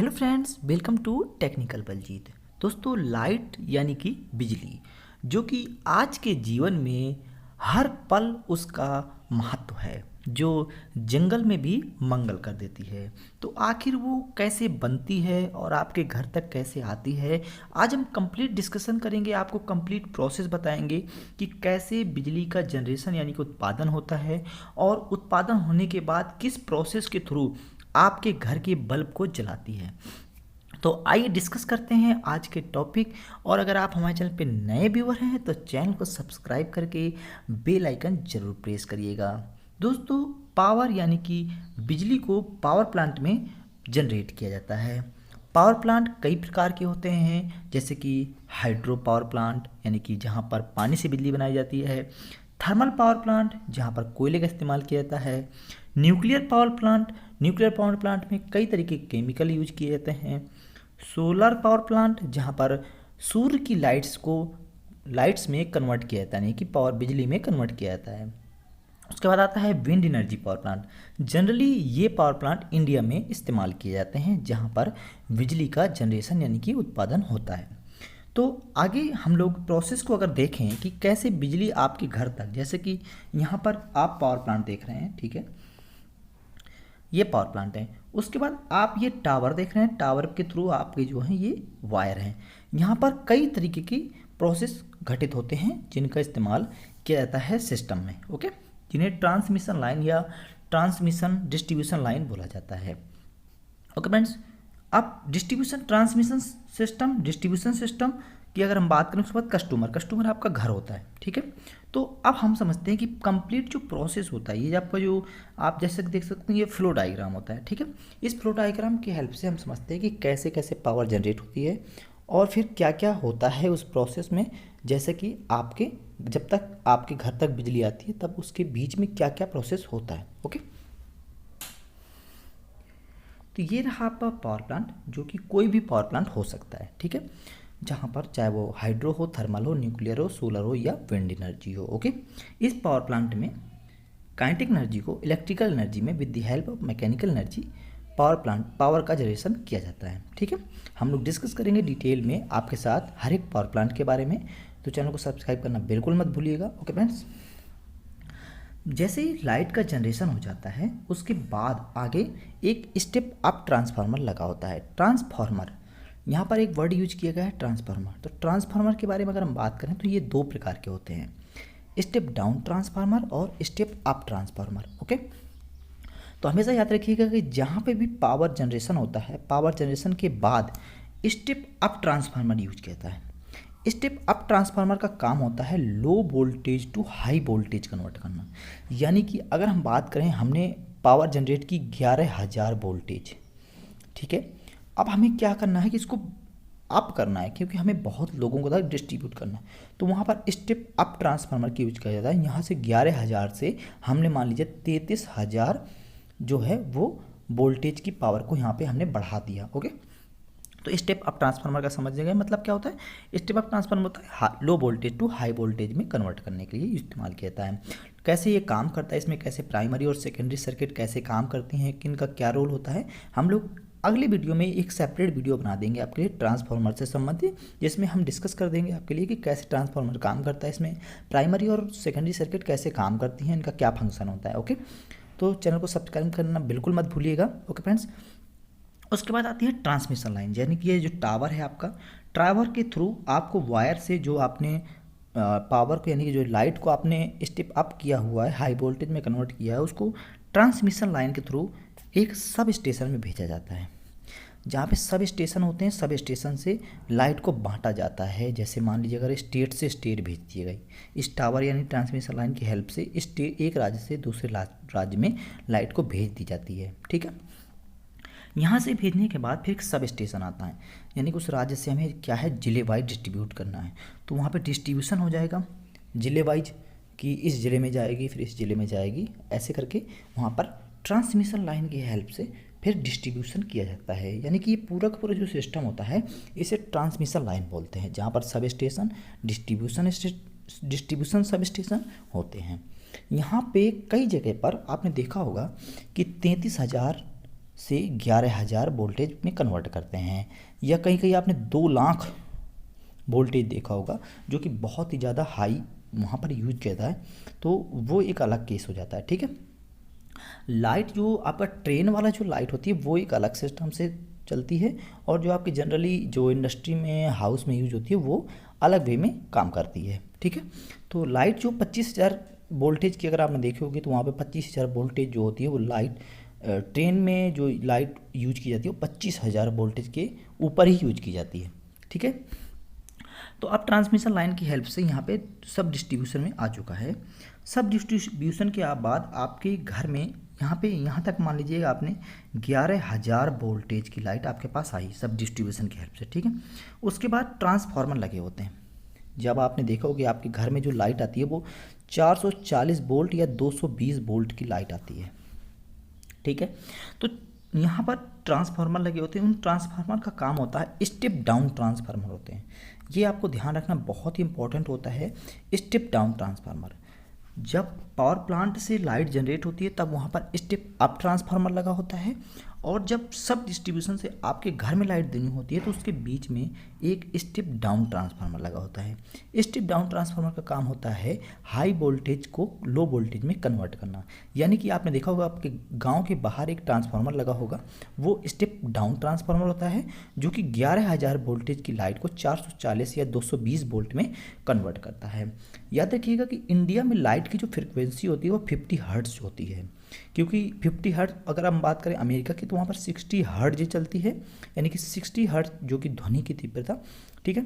Hello friends, welcome to technical Baljeet. दोस्तों, light यानी कि बिजली जो कि आज के जीवन में हर पल उसका महत्व है, जो जंगल में भी मंगल कर देती है। तो आखिर वो कैसे बनती है और आपके घर तक कैसे आती है, आज हम कंप्लीट डिस्कशन करेंगे। आपको कंप्लीट प्रोसेस बताएंगे कि कैसे बिजली का जनरेशन यानी कि उत्पादन होता है और उत्पादन होने के बाद किस प्रोसेस के थ्रू आपके घर के बल्ब को जलाती है। तो आइए डिस्कस करते हैं आज के टॉपिक। और अगर आप हमारे चैनल पे नए व्यूअर हैं तो चैनल को सब्सक्राइब करके बेल आइकन जरूर प्रेस करिएगा। दोस्तों, पावर यानी कि बिजली को पावर प्लांट में जनरेट किया जाता है। पावर प्लांट कई प्रकार के होते हैं, जैसे कि हाइड्रो पावर प्लांट यानी कि जहाँ पर पानी से बिजली बनाई जाती है, थर्मल पावर प्लांट जहाँ पर कोयले का इस्तेमाल किया जाता है, न्यूक्लियर पावर प्लांट में कई तरीके के केमिकल यूज किए जाते हैं, सोलर पावर प्लांट जहाँ पर सूर्य की लाइट्स में कन्वर्ट किया जाता है, यानी कि पावर बिजली में कन्वर्ट किया जाता है। उसके बाद आता है wind energy power plant. Generally ये पावर प्लांट इंडिया में इस्तेमाल किए जाते हैं, जहाँ पर बिजली का जनरेशन यानी कि उत्पादन होता है। तो आगे हम लोग प्रोसेस को अगर देखें कि कैसे बिजली आपके घर तक, जैसे कि यहाँ पर आप पावर प्लांट देख रहे हैं, ठीक है, ये पावर प्लांट है। उसके बाद आप ये टावर देख रहे हैं, टावर के थ्रू आपके जो हैं ये वायर हैं। यहाँ पर कई तरीके की प्रोसेस घटित होते हैं जिनका इस्तेमाल किया जाता है सिस्टम में, ओके, जिन्हें ट्रांसमिशन लाइन या ट्रांसमिशन डिस्ट्रीब्यूशन लाइन बोला जाता है। ओके फ्रेंड्स, अब डिस्ट्रीब्यूशन सिस्टम की अगर हम बात करें, उसके बाद कस्टमर आपका घर होता है, ठीक है। तो अब हम समझते हैं कि कंप्लीट जो प्रोसेस होता है, ये आपका जो आप जैसे देख सकते हैं ये फ्लो डायग्राम होता है, ठीक है। इस फ्लो डायग्राम की हेल्प से हम समझते हैं कि कैसे कैसे पावर जनरेट होती है और फिर क्या क्या होता है उस प्रोसेस में, जैसे कि आपके जब तक आपके घर तक बिजली आती है तब उसके बीच में क्या क्या प्रोसेस होता है, ओके। तो ये रहा आपका पावर प्लांट, जो कि कोई भी पावर प्लांट हो सकता है, ठीक है, जहाँ पर चाहे वो हाइड्रो हो, थर्मल हो, न्यूक्लियर हो, सोलर हो या विंड एनर्जी हो, ओके। इस पावर प्लांट में काइनेटिक एनर्जी को इलेक्ट्रिकल एनर्जी में with the help of mechanical energy power का जनरेशन किया जाता है, ठीक है। हम लोग डिस्कस करेंगे डिटेल में आपके साथ हर एक पावर प्लांट के बारे में, तो चैनल को सब्सक्राइब करना बिल्कुल मत भूलिएगा, ओके फ्रेंड्स। जैसे ही लाइट का जनरेशन हो जाता है उसके बाद आगे एक स्टेप अप ट्रांसफार्मर लगा होता है। ट्रांसफार्मर, यहाँ पर एक वर्ड यूज किया गया है ट्रांसफार्मर। तो ट्रांसफार्मर के बारे में अगर हम बात करें तो ये दो प्रकार के होते हैं, स्टेप डाउन ट्रांसफार्मर और स्टेप अप ट्रांसफार्मर, ओके। तो हमेशा याद रखिएगा कि जहाँ पे भी पावर जनरेशन होता है, पावर जनरेशन के बाद स्टेप अप ट्रांसफार्मर यूज किया जाता है। स्टेप अप ट्रांसफार्मर का काम होता है low voltage to high voltage convert करना। यानी कि अगर हम बात करें, हमने पावर जनरेट की 11,000 वोल्टेज, ठीक है। अब हमें क्या करना है कि इसको अप करना है, क्योंकि हमें बहुत लोगों को तक डिस्ट्रीब्यूट करना है। तो वहाँ पर स्टेप अप ट्रांसफार्मर की यूज किया जाता है। यहाँ से 11,000 से हमने मान लीजिए 33,000 जो है वो वोल्टेज की पावर को यहाँ पे हमने बढ़ा दिया, ओके। तो स्टेप अप ट्रांसफार्मर का समझिएगा मतलब क्या होता है। स्टेप अप ट्रांसफार्मर होता है low voltage to high voltage में कन्वर्ट करने के लिए इस्तेमाल किया जाता है। कैसे ये काम करता है, इसमें कैसे प्राइमरी और सेकेंडरी सर्किट कैसे काम करती हैं, किनका क्या रोल होता है, हम लोग अगले वीडियो में एक सेपरेट वीडियो बना देंगे आपके लिए ट्रांसफार्मर से संबंधित, जिसमें हम डिस्कस कर देंगे आपके लिए कि कैसे ट्रांसफार्मर काम करता है, इसमें प्राइमरी और सेकेंडरी सर्किट कैसे काम करती हैं, इनका क्या फंक्शन होता है, ओके। तो चैनल को सब्सक्राइब करना बिल्कुल मत भूलिएगा, ओके फ्रेंड्स। उसके बाद आती है ट्रांसमिशन लाइन, यानी कि ये जो टावर है आपका, टावर के थ्रू आपको वायर से जो आपने पावर को यानी कि जो लाइट को आपने स्टेप अप किया हुआ है, हाई वोल्टेज में कन्वर्ट किया है, उसको ट्रांसमिशन लाइन के थ्रू एक सब स्टेशन में भेजा जाता है। जहाँ पे सब स्टेशन होते हैं, सब स्टेशन से लाइट को बांटा जाता है। जैसे मान लीजिए अगर स्टेट से स्टेट भेज दी गई, इस टावर यानी ट्रांसमिशन लाइन की हेल्प से एक राज्य से दूसरे राज्य में लाइट को भेज दी जाती है, ठीक है। यहाँ से भेजने के बाद फिर एक सब स्टेशन आता है, यानी कि उस राज्य से हमें क्या है, जिले वाइज डिस्ट्रीब्यूट करना है। तो वहाँ पे डिस्ट्रीब्यूशन हो जाएगा जिले वाइज, कि इस ज़िले में जाएगी फिर इस ज़िले में जाएगी, ऐसे करके वहाँ पर ट्रांसमिशन लाइन की हेल्प से फिर डिस्ट्रीब्यूशन किया जाता है। यानी कि ये पूरा का पूरा जो सिस्टम होता है इसे ट्रांसमिशन लाइन बोलते हैं, जहाँ पर sub station distribution sub station होते हैं। यहाँ पे कई जगह पर आपने देखा होगा कि 33,000 से 11,000 वोल्टेज में कन्वर्ट करते हैं, या कहीं कहीं आपने 2 लाख वोल्टेज देखा होगा जो कि बहुत ही ज़्यादा हाई वहाँ पर यूज किया जाता है, तो वो एक अलग केस हो जाता है। ठीक है, लाइट जो आपका ट्रेन वाला जो लाइट होती है वो एक अलग सिस्टम से चलती है, और जो आपकी जनरली जो इंडस्ट्री में हाउस में यूज होती है वो अलग वे में काम करती है। ठीक है, तो लाइट जो 25,000 वोल्टेज की अगर आपने देखी होगी तो वहाँ पे 25,000 वोल्टेज जो होती है वो लाइट ट्रेन में जो लाइट यूज की जाती है वो 25,000 वोल्टेज के ऊपर ही यूज की जाती है। ठीक है, तो अब ट्रांसमिशन लाइन की हेल्प से यहाँ पे सब डिस्ट्रीब्यूशन में आ चुका है। सब डिस्ट्रीब्यूशन के बाद आपके घर में यहाँ पे यहाँ तक मान लीजिएगा आपने 11,000 वोल्टेज की लाइट आपके पास आई सब डिस्ट्रीब्यूशन की हेल्प से। ठीक है, उसके बाद ट्रांसफार्मर लगे होते हैं। जब आपने देखा होगा कि आपके घर में जो लाइट आती है वो 440 वोल्ट या 220 वोल्ट की लाइट आती है। ठीक है, तो यहाँ पर ट्रांसफार्मर लगे होते हैं। उन ट्रांसफार्मर का काम होता है स्टेप डाउन ट्रांसफार्मर होते हैं। ये आपको ध्यान रखना बहुत ही इंपॉर्टेंट होता है। स्टेप डाउन ट्रांसफार्मर, जब पावर प्लांट से लाइट जनरेट होती है तब वहाँ पर स्टेप अप ट्रांसफार्मर लगा होता है, और जब सब डिस्ट्रीब्यूशन से आपके घर में लाइट देनी होती है तो उसके बीच में एक स्टेप डाउन ट्रांसफार्मर लगा होता है। स्टेप डाउन ट्रांसफार्मर का काम होता है हाई वोल्टेज को लो वोल्टेज में कन्वर्ट करना। यानी कि आपने देखा होगा आपके गांव के बाहर एक ट्रांसफार्मर लगा होगा, वो स्टेप डाउन ट्रांसफार्मर होता है जो कि 11,000 वोल्टेज की लाइट को 440 या 220 वोल्ट में कन्वर्ट करता है। याद रखिएगा कि इंडिया में लाइट की जो फ्रिक्वेंसी होती है वो 50 हर्ट्ज होती है, क्योंकि 50 हर्ट्ज अगर हम बात करें अमेरिका की तो वहाँ पर 60 हर्ट्ज चलती है, यानी कि 60 हर्ट्ज जो कि ध्वनि की तीव्रता। ठीक है,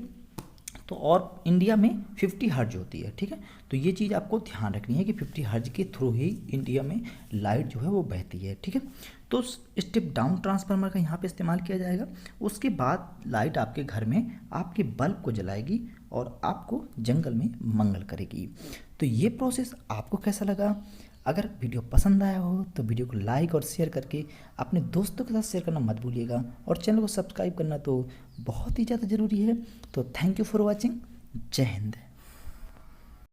तो और इंडिया में 50 हर्ट्ज होती है। ठीक है, तो ये चीज़ आपको ध्यान रखनी है कि 50 हर्ट्ज के थ्रू ही इंडिया में लाइट जो है वो बहती है। ठीक है, तो स्टेप डाउन ट्रांसफार्मर का यहाँ पे इस्तेमाल किया जाएगा। उसके बाद लाइट आपके घर में आपके बल्ब को जलाएगी और आपको जंगल में मंगल करेगी। तो ये प्रोसेस आपको कैसा लगा? अगर वीडियो पसंद आया हो तो वीडियो को लाइक और शेयर करके अपने दोस्तों के साथ शेयर करना मत भूलिएगा, और चैनल को सब्सक्राइब करना तो बहुत ही ज़्यादा ज़रूरी है। तो थैंक यू फॉर वॉचिंग। जय हिंद।